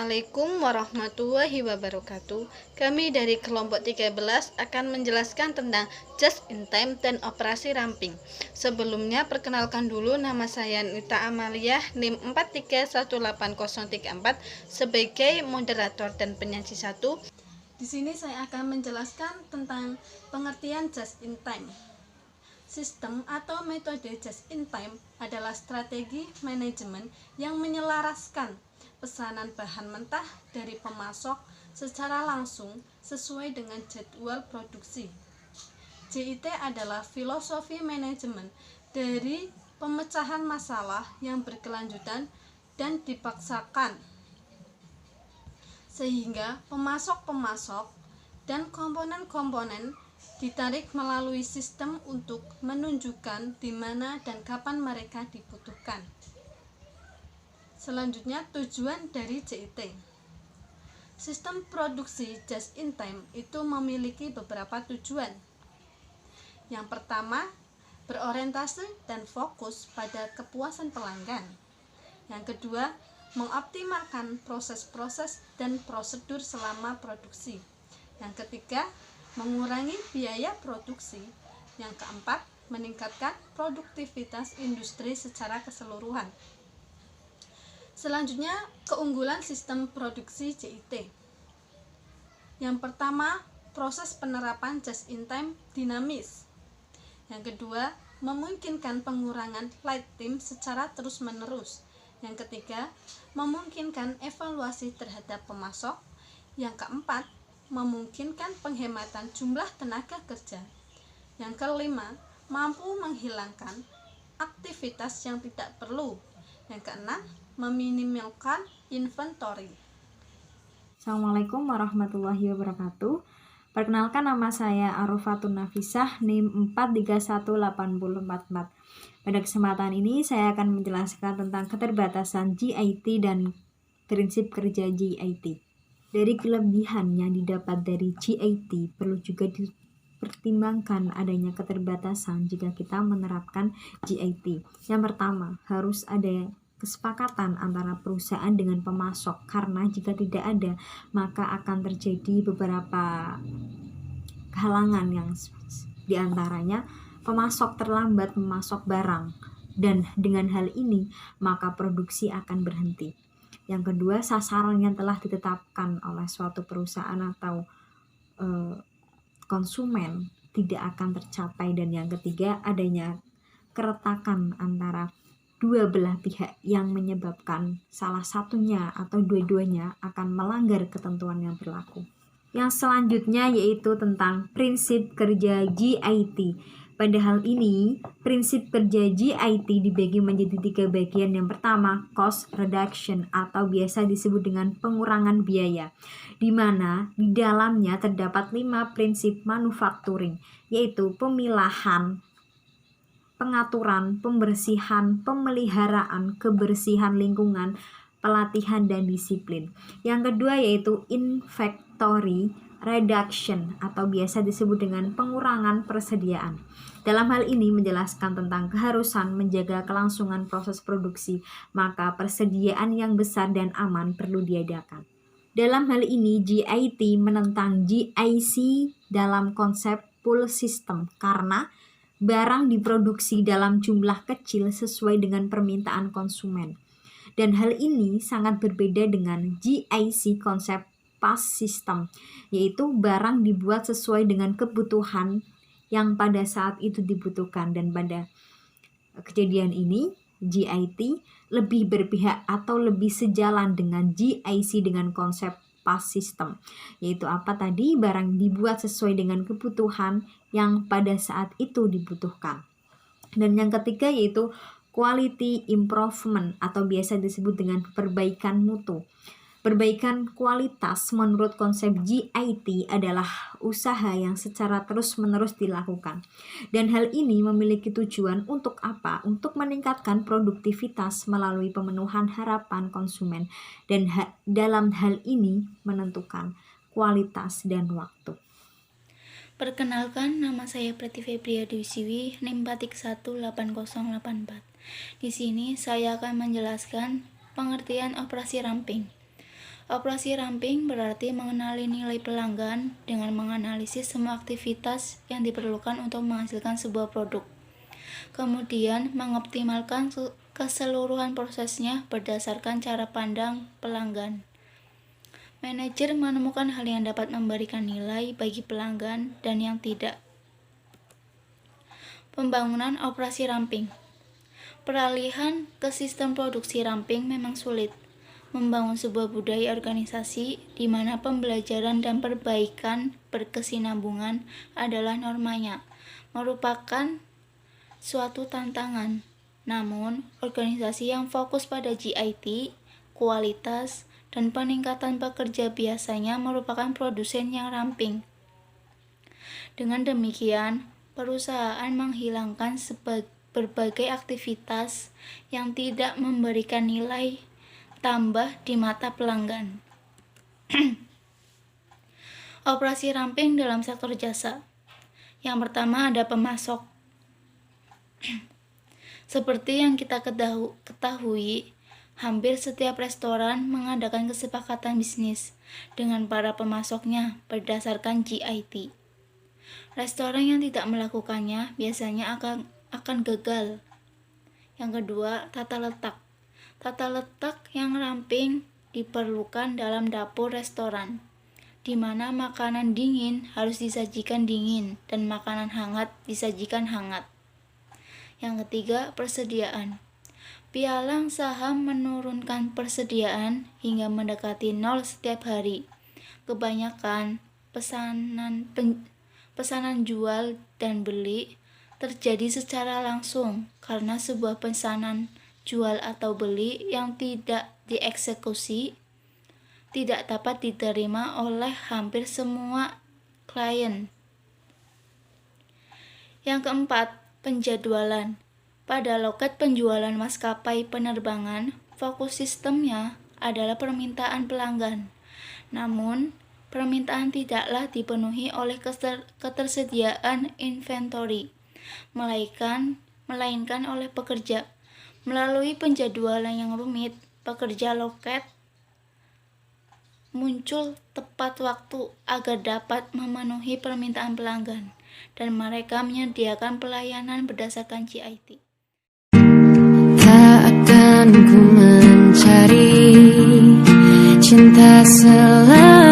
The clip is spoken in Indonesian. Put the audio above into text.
Assalamualaikum warahmatullahi wabarakatuh. Kami dari kelompok 13 akan menjelaskan tentang just in time dan operasi ramping. Sebelumnya perkenalkan dulu, nama saya Nita Amalia, NIM 431834 sebagai moderator dan penyaji 1. Di sini saya akan menjelaskan tentang pengertian just in time. Sistem atau metode just in time adalah strategi manajemen yang menyelaraskan pesanan bahan mentah dari pemasok secara langsung sesuai dengan jadwal produksi. JIT adalah filosofi manajemen dari pemecahan masalah yang berkelanjutan dan dipaksakan, sehingga pemasok-pemasok dan komponen-komponen ditarik melalui sistem untuk menunjukkan di mana dan kapan mereka dibutuhkan. Selanjutnya, tujuan dari JIT. Sistem produksi just in time itu memiliki beberapa tujuan. Yang pertama, berorientasi dan fokus pada kepuasan pelanggan. Yang kedua, mengoptimalkan proses-proses dan prosedur selama produksi. Yang ketiga, mengurangi biaya produksi. Yang keempat, meningkatkan produktivitas industri secara keseluruhan. Selanjutnya, keunggulan sistem produksi JIT. Yang pertama, proses penerapan just in time dinamis. Yang kedua, memungkinkan pengurangan lead time secara terus-menerus. Yang ketiga, memungkinkan evaluasi terhadap pemasok. Yang keempat, memungkinkan penghematan jumlah tenaga kerja. Yang kelima, mampu menghilangkan aktivitas yang tidak perlu. Yang keenam, meminimalkan inventory. Assalamualaikum warahmatullahi wabarakatuh. Perkenalkan, nama saya Arufatun Nafisah, NIM 431844. Pada kesempatan ini saya akan menjelaskan tentang keterbatasan JIT dan prinsip kerja JIT. Dari kelebihan yang didapat dari JIT perlu juga dipertimbangkan adanya keterbatasan jika kita menerapkan JIT. Yang pertama, harus ada kesepakatan antara perusahaan dengan pemasok, karena jika tidak ada maka akan terjadi beberapa kehalangan yang diantaranya pemasok terlambat memasok barang, dan dengan hal ini maka produksi akan berhenti. Yang kedua, sasaran yang telah ditetapkan oleh suatu perusahaan atau konsumen tidak akan tercapai. Dan yang ketiga, adanya keretakan antara dua belah pihak yang menyebabkan salah satunya atau dua-duanya akan melanggar ketentuan yang berlaku. Yang selanjutnya yaitu tentang prinsip kerja JIT. Pada hal ini, prinsip kerja JIT dibagi menjadi 3 bagian. Yang pertama, cost reduction atau biasa disebut dengan pengurangan biaya, di mana di dalamnya terdapat 5 prinsip manufacturing, yaitu pemilahan, pengaturan, pembersihan, pemeliharaan, kebersihan lingkungan, pelatihan, dan disiplin. Yang kedua yaitu inventory reduction atau biasa disebut dengan pengurangan persediaan. Dalam hal ini menjelaskan tentang keharusan menjaga kelangsungan proses produksi, maka persediaan yang besar dan aman perlu diadakan. Dalam hal ini JIT menentang GIC dalam konsep pull system, karena barang diproduksi dalam jumlah kecil sesuai dengan permintaan konsumen. Dan hal ini sangat berbeda dengan GIC konsep fast system, yaitu barang dibuat sesuai dengan kebutuhan yang pada saat itu dibutuhkan. Dan pada kejadian ini JIT lebih berpihak atau lebih sejalan dengan GIC dengan konsep fast system, yaitu apa tadi? Barang dibuat sesuai dengan kebutuhan yang pada saat itu dibutuhkan. Dan yang ketiga yaitu quality improvement atau biasa disebut dengan perbaikan mutu. Perbaikan kualitas menurut konsep JIT adalah usaha yang secara terus-menerus dilakukan. Dan hal ini memiliki tujuan untuk apa? Untuk meningkatkan produktivitas melalui pemenuhan harapan konsumen, dan dalam hal ini menentukan kualitas dan waktu. Perkenalkan, nama saya Prati Febria Dwisiwi, NIM 431884. Di sini saya akan menjelaskan pengertian operasi ramping. Operasi ramping berarti mengenali nilai pelanggan dengan menganalisis semua aktivitas yang diperlukan untuk menghasilkan sebuah produk. Kemudian mengoptimalkan keseluruhan prosesnya berdasarkan cara pandang pelanggan. Manajer menemukan hal yang dapat memberikan nilai bagi pelanggan dan yang tidak. Pembangunan operasi ramping. Peralihan ke sistem produksi ramping memang sulit. Membangun sebuah budaya organisasi di mana pembelajaran dan perbaikan berkesinambungan adalah normanya, merupakan suatu tantangan. Namun, organisasi yang fokus pada GIT, kualitas, dan peningkatan pekerja biasanya merupakan produsen yang ramping. Dengan demikian, perusahaan menghilangkan berbagai aktivitas yang tidak memberikan nilai tambah di mata pelanggan. Operasi ramping dalam sektor jasa. Yang pertama ada pemasok. Seperti yang kita ketahui, hampir setiap restoran mengadakan kesepakatan bisnis dengan para pemasoknya berdasarkan GIT. Restoran yang tidak melakukannya biasanya akan gagal. Yang kedua, tata letak. Tata letak yang ramping diperlukan dalam dapur restoran, di mana makanan dingin harus disajikan dingin dan makanan hangat disajikan hangat. Yang ketiga, persediaan. Pialang saham menurunkan persediaan hingga mendekati nol setiap hari. Kebanyakan pesanan jual dan beli terjadi secara langsung karena sebuah pesanan jual atau beli yang tidak dieksekusi tidak dapat diterima oleh hampir semua klien. Yang keempat, penjadwalan. Pada loket penjualan maskapai penerbangan, fokus sistemnya adalah permintaan pelanggan. Namun, permintaan tidaklah dipenuhi oleh ketersediaan inventory, melainkan oleh pekerja. Melalui penjadwalan yang rumit, pekerja loket muncul tepat waktu agar dapat memenuhi permintaan pelanggan, dan mereka menyediakan pelayanan berdasarkan GIT. Tak akan ku mencari cinta selalu